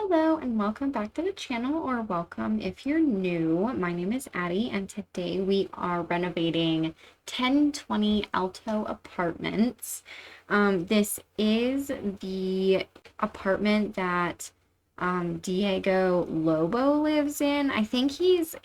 Hello and welcome back to the channel, or welcome if you're new. My name is Addie and today we are renovating 1020 Alto Apartments. This is the apartment that Diego Lobo lives in. I think he's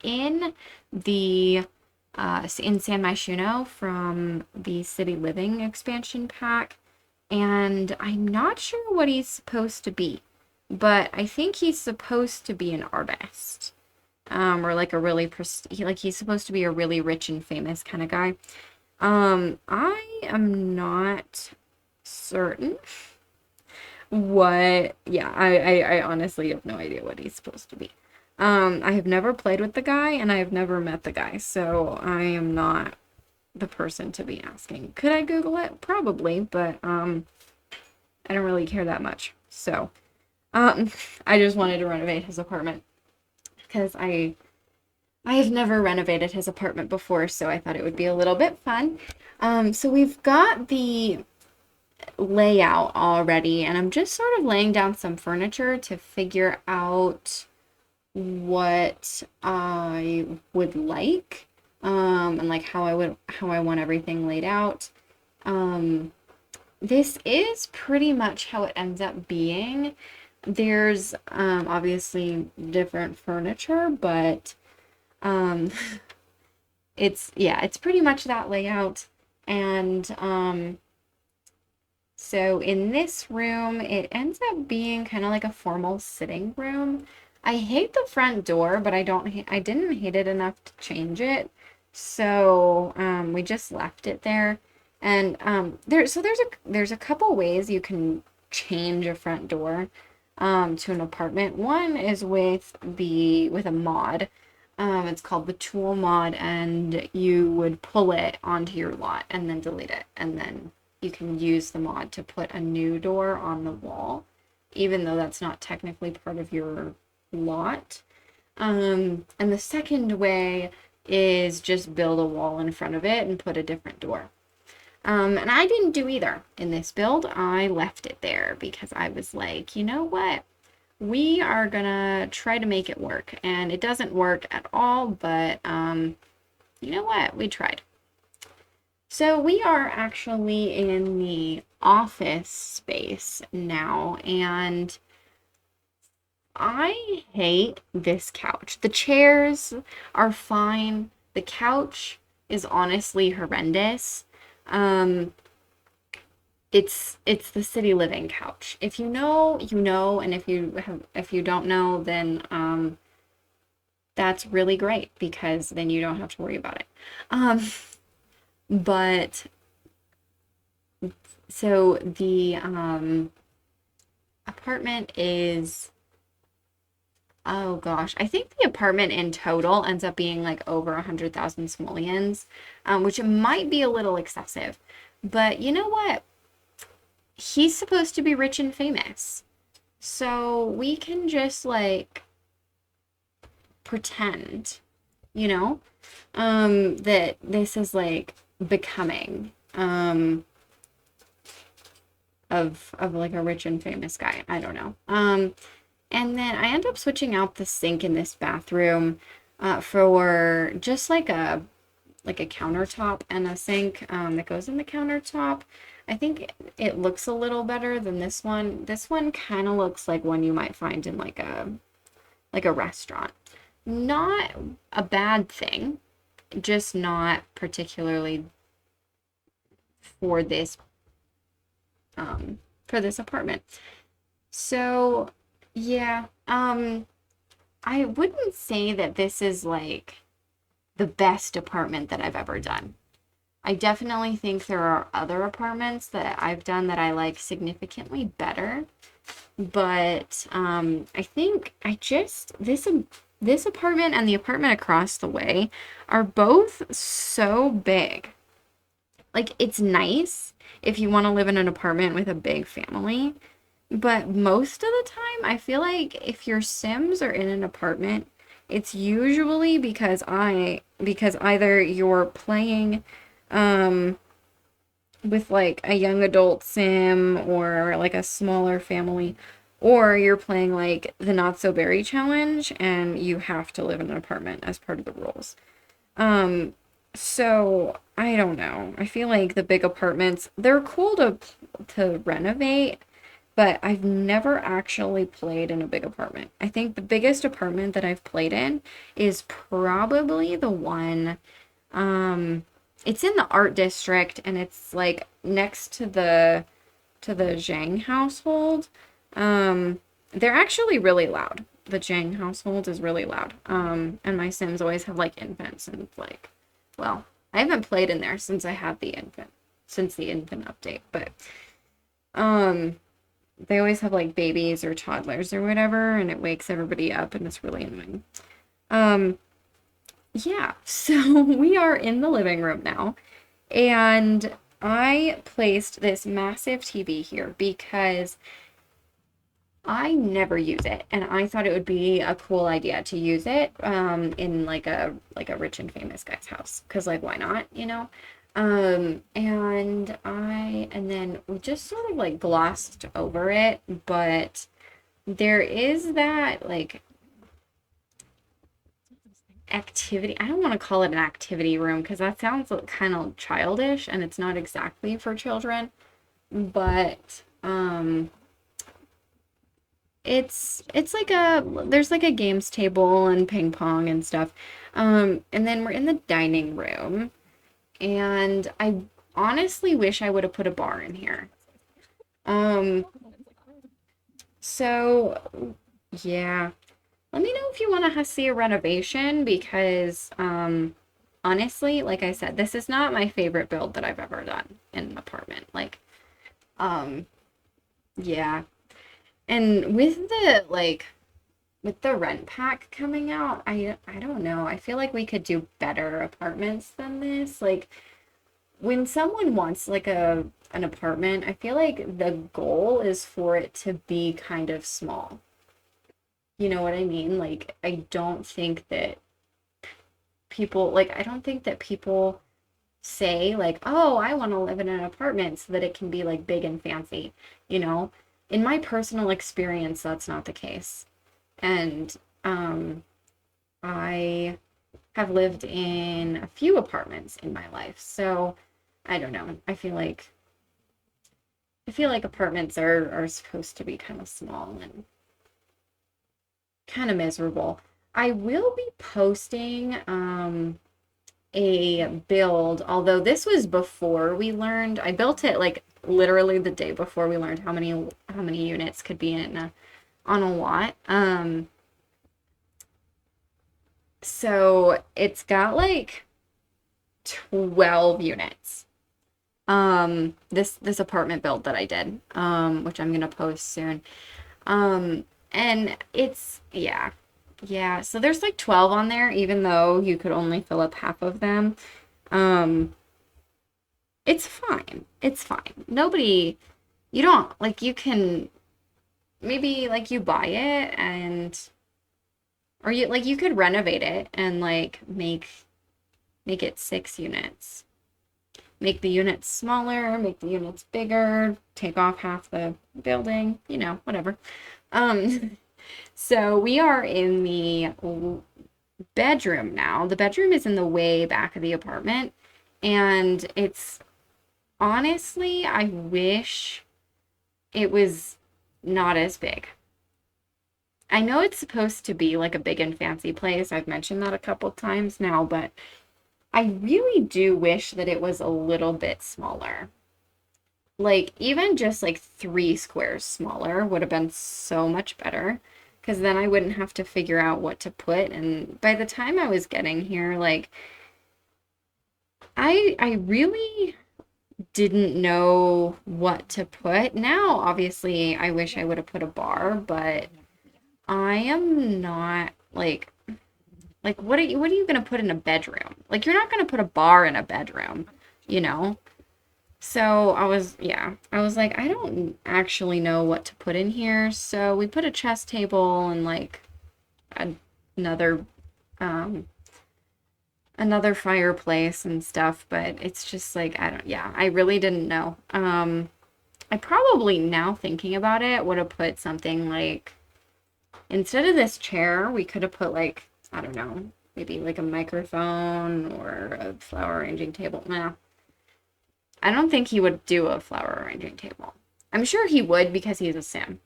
in the in San Myshuno from the City Living expansion pack, and I'm not sure what he's supposed to be. But I think he's supposed to be an artist, or like a really he's supposed to be a really rich and famous kind of guy. I am not certain what. Yeah, I honestly have no idea what he's supposed to be. I have never played with the guy, and I have never met the guy, so I am not the person to be asking. Could I Google it? Probably, but I don't really care that much. So. Um, I just wanted to renovate his apartment because I have never renovated his apartment before, so I thought it would be a little bit fun. So we've got the layout already, and I'm just sort of laying down some furniture to figure out what I would like, and like how I want everything laid out. This is pretty much how it ends up being. There's obviously different furniture, but um it's pretty much that layout. And so in this room it ends up being kind of like a formal sitting room. I hate the front door, but I didn't hate it enough to change it. So we just left it there. And there's a couple ways you can change a front door to an apartment. One is with a mod. It's called the tool mod, and you would pull it onto your lot and then delete it, and then you can use the mod to put a new door on the wall, even though that's not technically part of your lot. And the second way is just build a wall in front of it and put a different door. And I didn't do either in this build. I left it there because I was like, you know what? We are gonna try to make it work. And it doesn't work at all, but you know what? We tried. So we are actually in the office space now, and I hate this couch. The chairs are fine. The couch is honestly horrendous. Um, it's the City Living couch. If you know, you know, and if you don't know, then that's really great because then you don't have to worry about it. Um, but so the apartment is, oh gosh, I think the apartment in total ends up being like over 100,000 simoleons, which might be a little excessive. But you know what? He's supposed to be rich and famous. So we can just like pretend, you know, that this is like becoming of like a rich and famous guy. I don't know. And then I end up switching out the sink in this bathroom for just like a countertop and a sink that goes in the countertop. I think it looks a little better than this one. This one kind of looks like one you might find in like a restaurant. Not a bad thing, just not particularly for this apartment. So yeah, I wouldn't say that this is like the best apartment that I've ever done. I definitely think there are other apartments that I've done that I like significantly better. But I think this apartment and the apartment across the way are both so big. Like it's nice if you want to live in an apartment with a big family, but most of the time I feel like if your Sims are in an apartment, it's usually because either you're playing um with like a young adult sim or like a smaller family, Or you're playing like the Not So Berry challenge and you have to live in an apartment as part of the rules. Um, so I don't know. I feel like the big apartments, they're cool to renovate, but I've never actually played in a big apartment. I think the biggest apartment that I've played in is probably the one, um, it's in the art district and it's like next to the Zhang household. Um, they're actually really loud. The Zhang household is really loud. And my Sims always have like infants and like, well, I haven't played in there since I had since the infant update, but um, they always have like babies or toddlers or whatever, and it wakes everybody up, and it's really annoying. Um, yeah, so we are in the living room now, and I placed this massive TV here because I never use it, and I thought it would be a cool idea to use it in like a rich and famous guy's house, because like why not, you know? And then we just sort of like glossed over it, but there is that like activity. I don't want to call it an activity room because that sounds kind of childish and it's not exactly for children, but it's like a there's like a games table and ping pong and stuff. And then we're in the dining room, and I honestly wish I would have put a bar in here. Um, so yeah. Let me know if you want to see a renovation because honestly, like I said, this is not my favorite build that I've ever done in an apartment. Like, um, yeah. And with the like with the rent pack coming out, I don't know. I feel like we could do better apartments than this. Like when someone wants like a an apartment, I feel like the goal is for it to be kind of small. You know what I mean? Like I don't think that I don't think that people say like, "Oh, I want to live in an apartment so that it can be like big and fancy." You know? In my personal experience, that's not the case. And um I have lived in a few apartments in my life. So, I don't know. I feel like apartments are supposed to be kind of small and kind of miserable. I will be posting a build, although this was before we learned. I built it like literally the day before we learned how many units could be in on a lot. So it's got like 12 units. This apartment build that I did, which I'm gonna post soon. And it's yeah. Yeah, so there's like 12 on there, even though you could only fill up half of them. Um, it's fine. It's fine. Nobody, you don't like you can maybe like you buy it and or you like you could renovate it and like make it 6 units. Make the units smaller, make the units bigger, take off half the building, you know, whatever. Um, so we are in the bedroom now. The bedroom is in the way back of the apartment, and it's honestly, I wish it was not as big. I know it's supposed to be like a big and fancy place. I've mentioned that a couple times now, but I really do wish that it was a little bit smaller. Like, even just like 3 squares smaller would have been so much better. Because then I wouldn't have to figure out what to put. And by the time I was getting here, like, I really didn't know what to put. Now, obviously, I wish I would have put a bar, but I am not like what are you gonna put in a bedroom? Like you're not gonna put a bar in a bedroom, you know? So I was like, I don't actually know what to put in here. So we put a chess table and like a- another um another fireplace and stuff, but it's just like I don't yeah, I really didn't know. I probably, now thinking about it, would have put something like, instead of this chair, we could have put like, I don't know, maybe like a microphone or a flower arranging table. No, I don't think he would do a flower arranging table. I'm sure he would because he's a sim.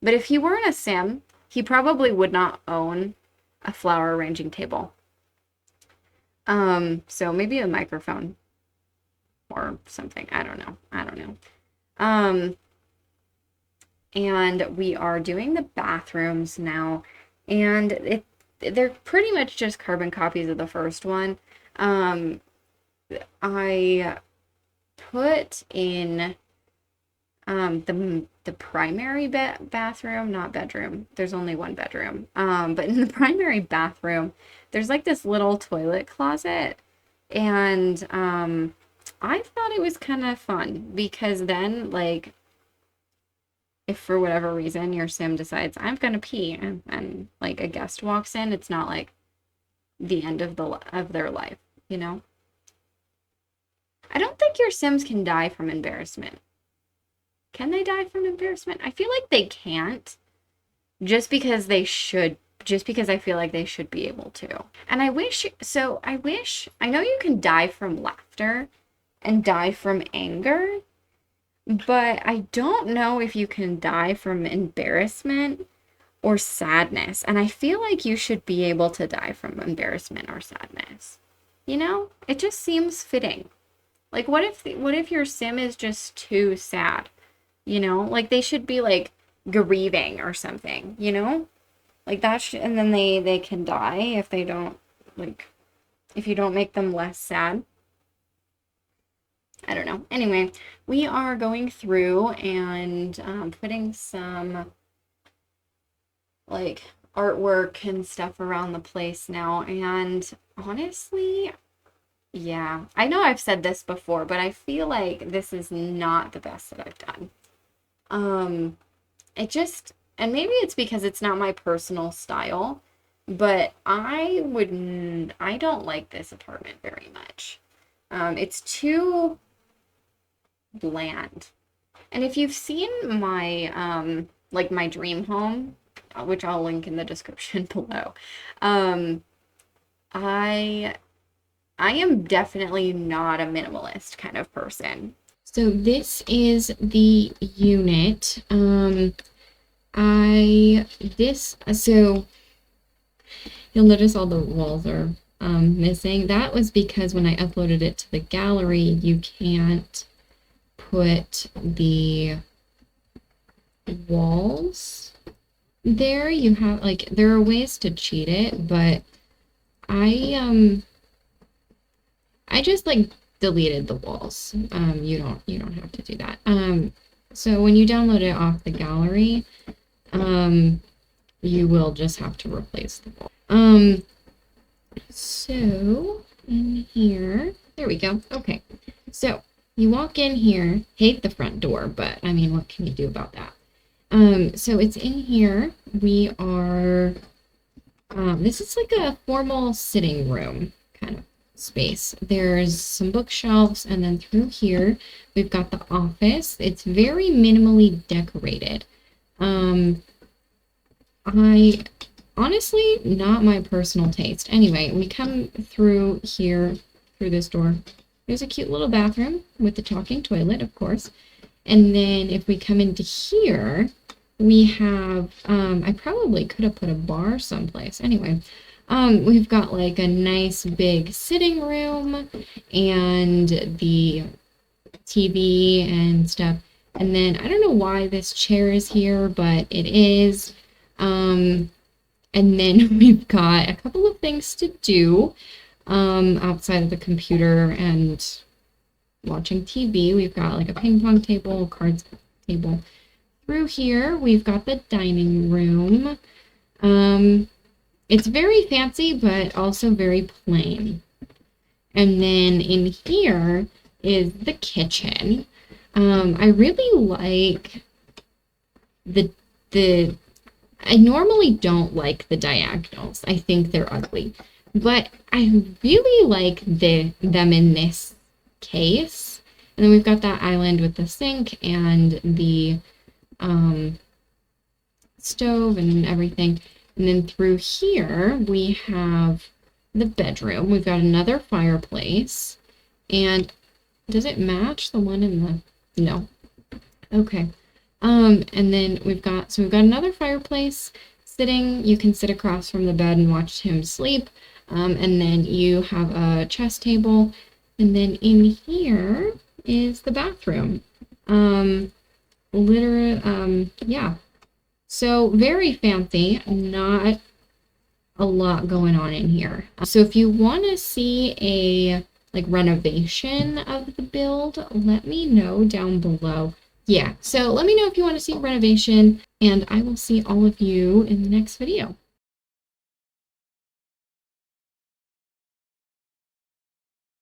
But if he weren't a sim, he probably would not own a flower arranging table. So maybe a microphone or something. I don't know. I don't know. And we are doing the bathrooms now, and they're pretty much just carbon copies of the first one. I put in the primary bathroom, not bedroom. There's only one bedroom. But in the primary bathroom, there's like this little toilet closet, and I thought it was kind of fun because then, like, if for whatever reason your sim decides I'm gonna pee and like a guest walks in, it's not like the end of their life, you know? I don't think your sims can die from embarrassment. Can they die from embarrassment? I feel like they can't, just because I feel like they should be able to. And I know you can die from laughter and die from anger, but I don't know if you can die from embarrassment or sadness. And I feel like you should be able to die from embarrassment or sadness. You know? It just seems fitting. Like, what if your sim is just too sad? You know? Like, they should be, like, grieving or something, you know? Like, and then they can die if they don't, like, if you don't make them less sad. I don't know. Anyway, we are going through and putting some like artwork and stuff around the place now. And honestly, yeah, I know I've said this before, but I feel like this is not the best that I've done. And maybe it's because it's not my personal style, but I don't like this apartment very much. It's too bland. And if you've seen my like my dream home, which I'll link in the description below, I am definitely not a minimalist kind of person. So this is the unit. So you'll notice all the walls are missing. That was because when I uploaded it to the gallery, you can't put the walls there. You have, like, there are ways to cheat it, but I just like deleted the walls. You don't have to do that. So when you download it off the gallery, you will just have to replace the wall. So in here, there we go. Okay. So you walk in here, hate the front door, but I mean, what can you do about that? So it's in here. We are, this is like a formal sitting room kind of space. There's some bookshelves, and then through here, we've got the office. It's very minimally decorated. I honestly, not my personal taste. Anyway, we come through here, through this door. There's a cute little bathroom with the talking toilet, of course. And then if we come into here, we have, I probably could have put a bar someplace. Anyway, we've got like a nice big sitting room and the TV and stuff. And then I don't know why this chair is here, but it is. And then we've got a couple of things to do outside of the computer and watching TV. We've got like a ping pong table, cards table. Through here, we've got the dining room. It's very fancy, but also very plain. And then in here is the kitchen. I really like I normally don't like the diagonals. I think they're ugly. But I really like them in this case And then we've got that island with the sink and the stove and everything. And then through here, we have the bedroom. We've got another fireplace. And does it match the one in the... No. Okay. And then we've got another fireplace sitting. You can sit across from the bed and watch him sleep. And then you have a chest table. And then in here is the bathroom. Yeah. So very fancy, not a lot going on in here. So if you want to see a renovation of the build, let me know down below. Yeah, so let me know if you want to see a renovation, and I will see all of you in the next video.